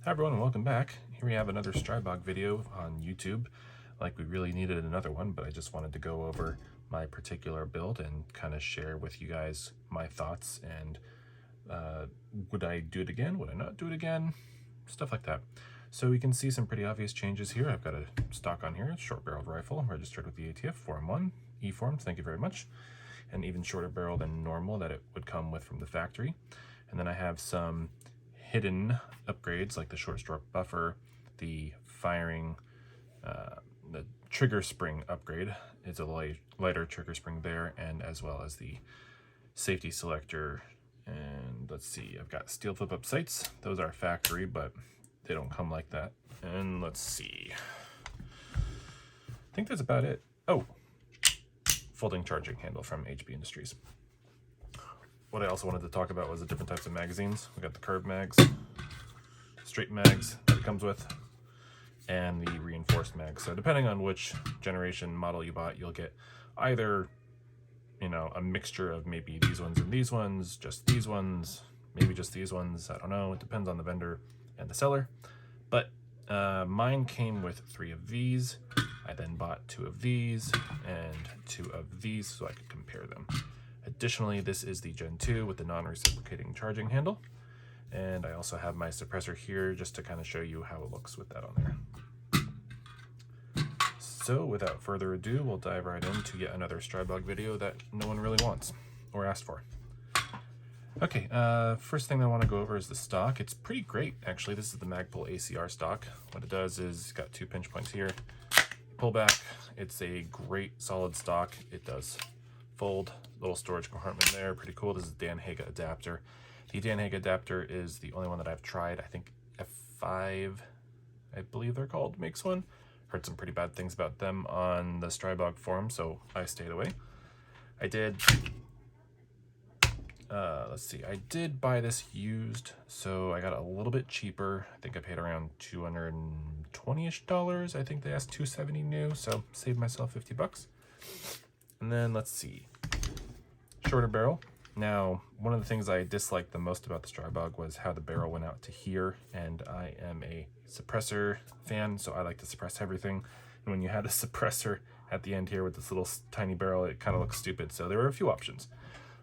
Hi everyone and welcome back. Here we have another Stribog video on YouTube. Like we really needed another one, but I just wanted to go over my particular build and kind of share with you guys my thoughts and would I do it again? Would I not do it again? Stuff like that. So you can see some pretty obvious changes here. I've got a stock on here, short-barreled rifle, registered with the ATF, Form 1, E-Form, thank you very much. An even shorter barrel than normal that it would come with from the factory. And then I have some hidden upgrades like the short stroke buffer, the firing, the trigger spring upgrade. It's a lighter trigger spring there, and as well as the safety selector. And let's see, I've got steel flip up sights. Those are factory, but they don't come like that. And let's see, I think that's about it. Oh, folding charging handle from HB Industries. What I also wanted to talk about was the different types of magazines. We got the curved mags, straight mags that it comes with, and the reinforced mags. So depending on which generation model you bought, you'll get either, you know, a mixture of maybe these ones and these ones, just these ones, maybe just these ones. I don't know. It depends on the vendor and the seller. But mine came with 3 of these. I then bought 2 of these and 2 of these so I could compare them. Additionally, this is the Gen 2 with the non-reciprocating charging handle. And I also have my suppressor here just to kind of show you how it looks with that on there. So without further ado, we'll dive right into yet another Stribog video that no one really wants or asked for. Okay, first thing that I want to go over is the stock. It's pretty great, actually. This is the Magpul ACR stock. What it does is it's got 2 pinch points here. Pull back. It's a great solid stock. It does fold, little storage compartment there, pretty cool. This is the Dan Haga adapter. The Dan Haga adapter is the only one that I've tried. I think F5, I believe they're called, makes one. Heard some pretty bad things about them on the Stribog forum, so I stayed away. I did, let's see, I did buy this used, so I got it a little bit cheaper. I think I paid around $220-ish. I think they asked $270 new, so saved myself 50 bucks. And then let's see, shorter barrel. Now, one of the things I disliked the most about the Stribog was how the barrel went out to here, and I am a suppressor fan, so I like to suppress everything. And when you had a suppressor at the end here with this little tiny barrel, it kind of looks stupid. So there were a few options.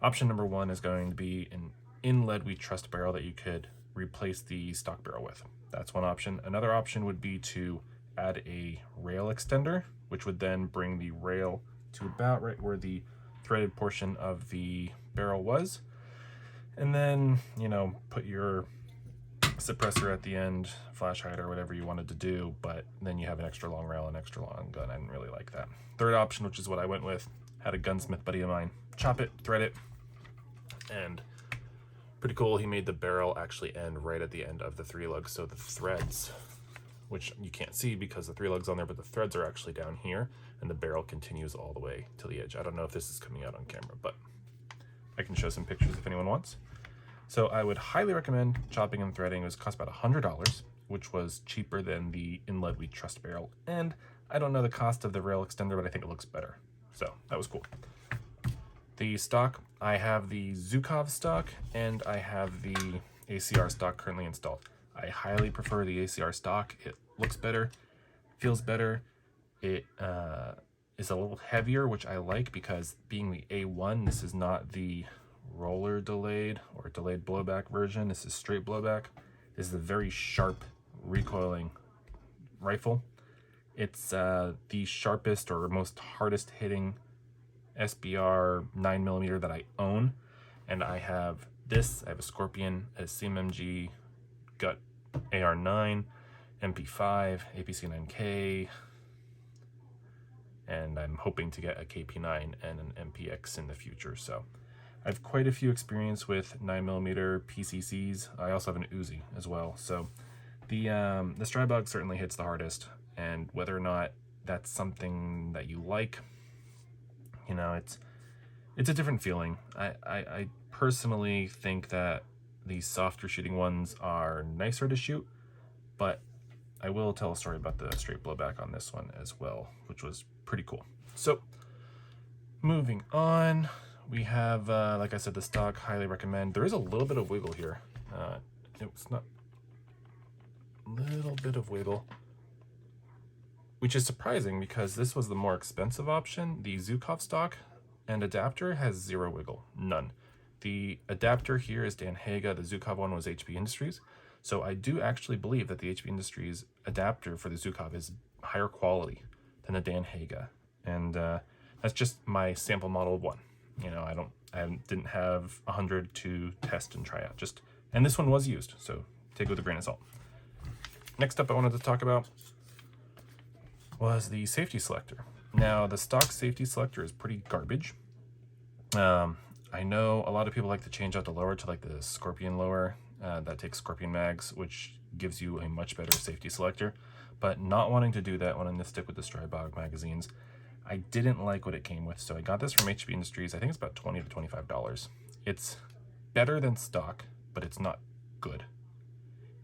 Option number 1 is going to be an in lead we trust barrel that you could replace the stock barrel with. That's one option. Another option would be to add a rail extender, which would then bring the rail to about right where the threaded portion of the barrel was, and then, you know, put your suppressor at the end, flash hider, whatever you wanted to do, but then you have an extra long rail and extra long gun. I didn't really like that. Third option, which is what I went with, had a gunsmith buddy of mine chop it, thread it, and pretty cool. He made the barrel actually end right at the end of the 3 lugs, so the threads, which you can't see because the 3 lugs on there, but the threads are actually down here, and the barrel continues all the way to the edge. I don't know if this is coming out on camera, but I can show some pictures if anyone wants. So I would highly recommend chopping and threading. It was cost about $100, which was cheaper than the in lead we trust barrel. And I don't know the cost of the rail extender, but I think it looks better. So that was cool. The stock, I have the Zukov stock and I have the ACR stock currently installed. I highly prefer the ACR stock. It looks better, feels better. It is a little heavier, which I like because being the A1, this is not the roller delayed or delayed blowback version. This is straight blowback. This is a very sharp recoiling rifle. It's the sharpest or most hardest hitting SBR 9mm that I own. And I have this, I have a Scorpion, a CMMG Gut AR9, MP5, APC9K, and I'm hoping to get a KP9 and an MPX in the future. So I have quite a few experience with 9mm PCCs. I also have an Uzi as well. So the Stribog certainly hits the hardest, and whether or not that's something that you like, you know, it's a different feeling. I personally think that the softer shooting ones are nicer to shoot, but I will tell a story about the straight blowback on this one as well, which was pretty cool. So moving on, we have, like I said, the stock, highly recommend. There is a little bit of wiggle here. It's not, little bit of wiggle, which is surprising because this was the more expensive option. The Zukov stock and adapter has zero wiggle, none. The adapter here is Dan Haga, the Zukov one was HP Industries. So I do actually believe that the HP Industries adapter for the Zukov is higher quality than the Dan Haga. And that's just my sample model of one. You know, I didn't have 100 to test and try out. And this one was used, so take it with a grain of salt. Next up I wanted to talk about was the safety selector. Now the stock safety selector is pretty garbage. I know a lot of people like to change out the lower to like the Scorpion lower that takes Scorpion mags, which gives you a much better safety selector, but not wanting to do that, wanting to stick with the Stribog magazines. I didn't like what it came with, so I got this from HP Industries. I think it's about $20 to $25. It's better than stock, but it's not good.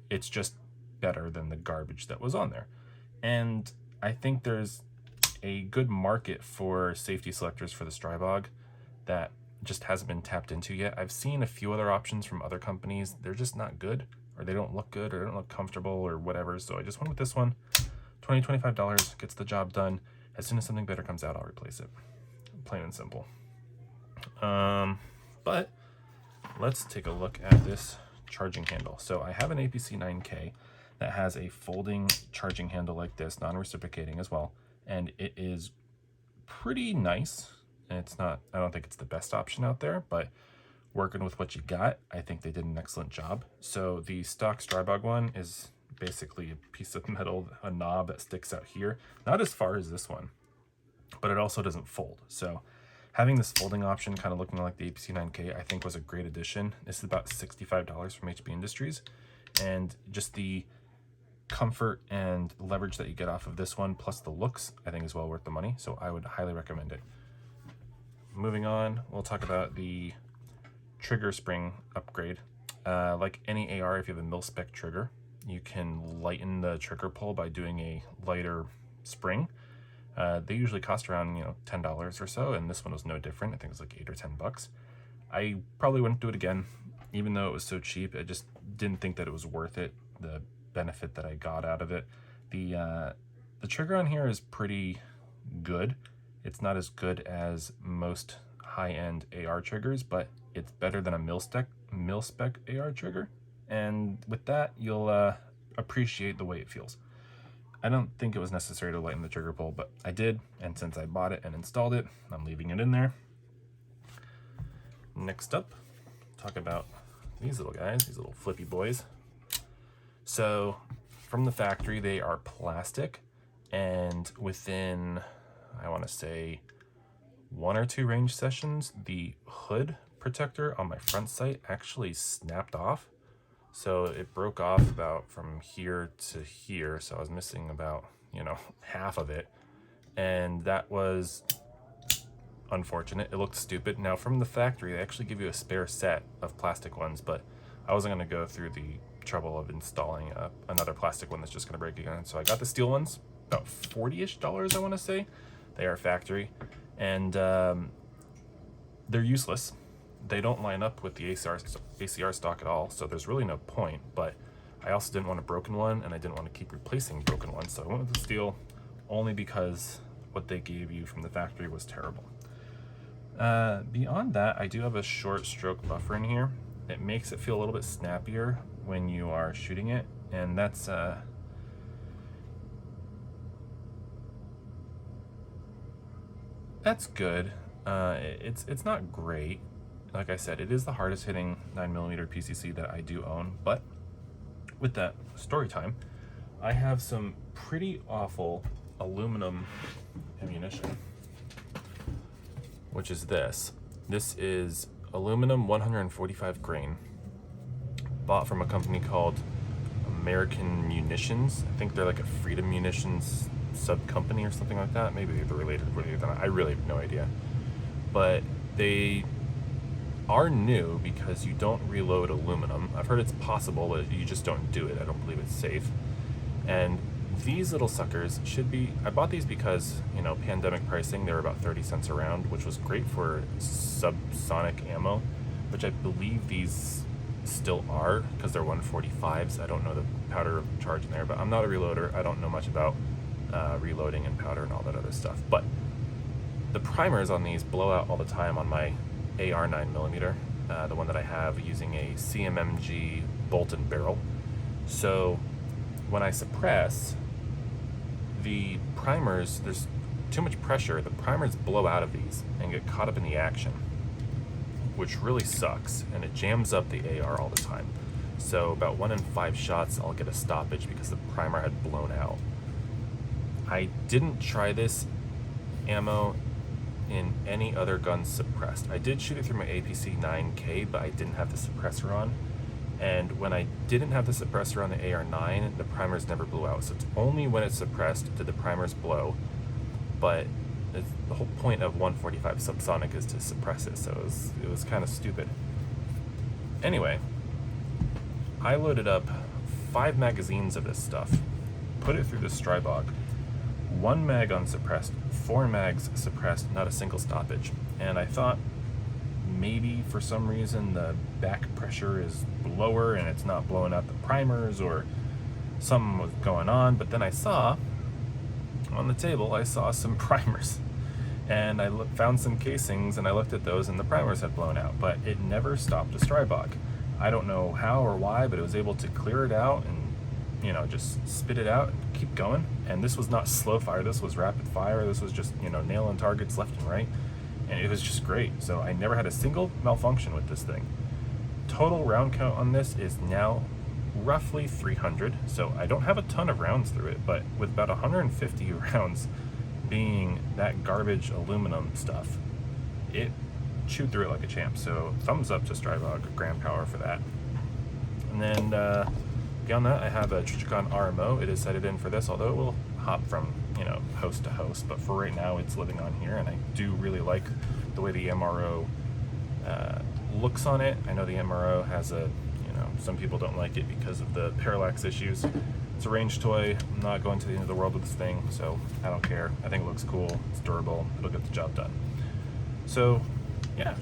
It's just better than the garbage that was on there. And I think there's a good market for safety selectors for the Stribog that just hasn't been tapped into yet. I've seen a few other options from other companies. They're just not good, or they don't look good, or they don't look comfortable, or whatever. So I just went with this one. $20 to $25 gets the job done. As soon as something better comes out, I'll replace it. Plain and simple. But let's take a look at this charging handle. So I have an APC 9K that has a folding charging handle like this, non-reciprocating as well, and it is pretty nice. It's not, I don't think it's the best option out there, but working with what you got, I think they did an excellent job. So the stock Stribog one is basically a piece of metal, a knob that sticks out here, not as far as this one, but it also doesn't fold. So having this folding option kind of looking like the APC 9K, I think was a great addition. This is about $65 from HP Industries, and just the comfort and leverage that you get off of this one, plus the looks, I think is well worth the money. So I would highly recommend it. Moving on, we'll talk about the trigger spring upgrade. Like any AR, if you have a mil-spec trigger, you can lighten the trigger pull by doing a lighter spring. They usually cost around $10 or so, and this one was no different. I think it was like $8 or $10. I probably wouldn't do it again, even though it was so cheap. I just didn't think that it was worth it, the benefit that I got out of it. The trigger on here is pretty good. It's not as good as most high-end AR triggers, but it's better than a mil-spec AR trigger. And with that, you'll appreciate the way it feels. I don't think it was necessary to lighten the trigger pull, but I did, and since I bought it and installed it, I'm leaving it in there. Next up, talk about these little guys, these little flippy boys. So from the factory, they are plastic, and within, I want to say, 1 or 2 range sessions, the hood protector on my front sight actually snapped off. So it broke off about from here to here, so I was missing about half of it, and that was unfortunate. It looked stupid. Now from the factory, they actually give you a spare set of plastic ones, but I wasn't going to go through the trouble of installing another plastic one that's just going to break again. So I got the steel ones, about $40-ish, I want to say. They are factory, and they're useless. They don't line up with the ACR stock at all, so there's really no point. But I also didn't want a broken one, and I didn't want to keep replacing broken ones, so I went with the steel only because what they gave you from the factory was terrible. Beyond that, I do have a short stroke buffer in here. It makes it feel a little bit snappier when you are shooting it, and that's good. It's not great. Like I said, it is the hardest hitting 9mm PCC that I do own, but with that story time, I have some pretty awful aluminum ammunition, which is this. This is aluminum 145 grain, bought from a company called American Munitions. I think they're like a Freedom Munitions sub company or something like that. Maybe they're related to what I really have no idea. But they are new because you don't reload aluminum. I've heard it's possible, but you just don't do it. I don't believe it's safe. And these little suckers should be, I bought these because, pandemic pricing, they were about 30 cents around, which was great for subsonic ammo, which I believe these still are, because they're 145s. I don't know the powder charge in there, but I'm not a reloader. I don't know much about reloading and powder and all that other stuff. But the primers on these blow out all the time on my AR 9mm, the one that I have using a CMMG bolt and barrel. So when I suppress, the primers, there's too much pressure, the primers blow out of these and get caught up in the action, which really sucks, and it jams up the AR all the time. So about 1 in 5 shots I'll get a stoppage because the primer had blown out. I didn't try this ammo in any other guns suppressed. I did shoot it through my APC 9K, but I didn't have the suppressor on. And when I didn't have the suppressor on the AR9, the primers never blew out. So it's only when it's suppressed did the primers blow. But the whole point of 145 subsonic is to suppress it, so it was kind of stupid. Anyway, I loaded up 5 magazines of this stuff, put it through the Stribog, 1 mag unsuppressed, 4 mags suppressed, not a single stoppage. And I thought maybe for some reason the back pressure is lower and it's not blowing out the primers, or something was going on. But then I saw on the table, I saw some primers, and I found some casings, and I looked at those, and the primers had blown out, but it never stopped a Stribog. I don't know how or why, but it was able to clear it out and, you know, just spit it out and keep going. And this was not slow fire, this was rapid fire. This was just, you know, nailing targets left and right, and it was just great. So I never had a single malfunction with this thing. Total round count on this is now roughly 300, so I don't have a ton of rounds through it, but with about 150 rounds being that garbage aluminum stuff, it chewed through it like a champ. So thumbs up to Stribog, Grand Power for that. And then beyond that, I have a Trichicon RMO. It is sighted in for this, although it will hop from, you know, host to host, but for right now it's living on here, and I do really like the way the MRO looks on it. I know the MRO has a, some people don't like it because of the parallax issues. It's a range toy. I'm not going to the end of the world with this thing, so I don't care. I think it looks cool, it's durable, it'll get the job done. So yeah,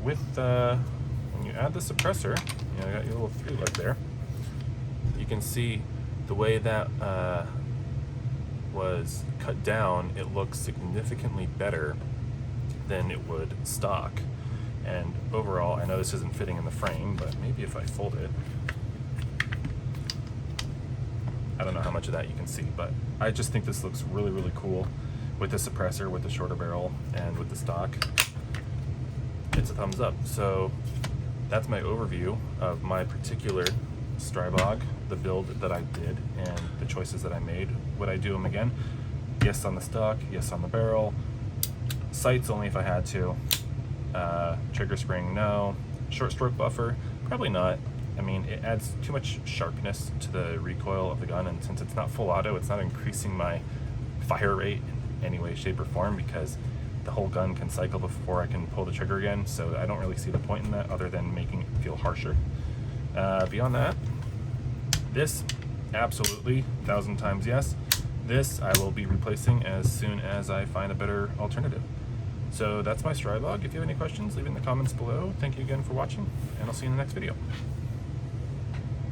with when you add the suppressor, you got your little 3-leg there. You can see the way that was cut down, it looks significantly better than it would stock. And overall, I know this isn't fitting in the frame, but maybe if I fold it, I don't know how much of that you can see, but I just think this looks really, really cool with the suppressor, with the shorter barrel, and with the stock. It's a thumbs up. So that's my overview of my particular Stribog, the build that I did, and the choices that I made. Would I do them again? Yes on the stock, yes on the barrel. Sights only if I had to. Trigger spring, no. Short stroke buffer, probably not. I mean, it adds too much sharpness to the recoil of the gun, and since it's not full auto, it's not increasing my fire rate in any way, shape, or form, because the whole gun can cycle before I can pull the trigger again, so I don't really see the point in that other than making it feel harsher. Beyond that, this, absolutely, 1,000 times yes. This I will be replacing as soon as I find a better alternative. So that's my Stribog. If you have any questions, leave it in the comments below. Thank you again for watching, and I'll see you in the next video.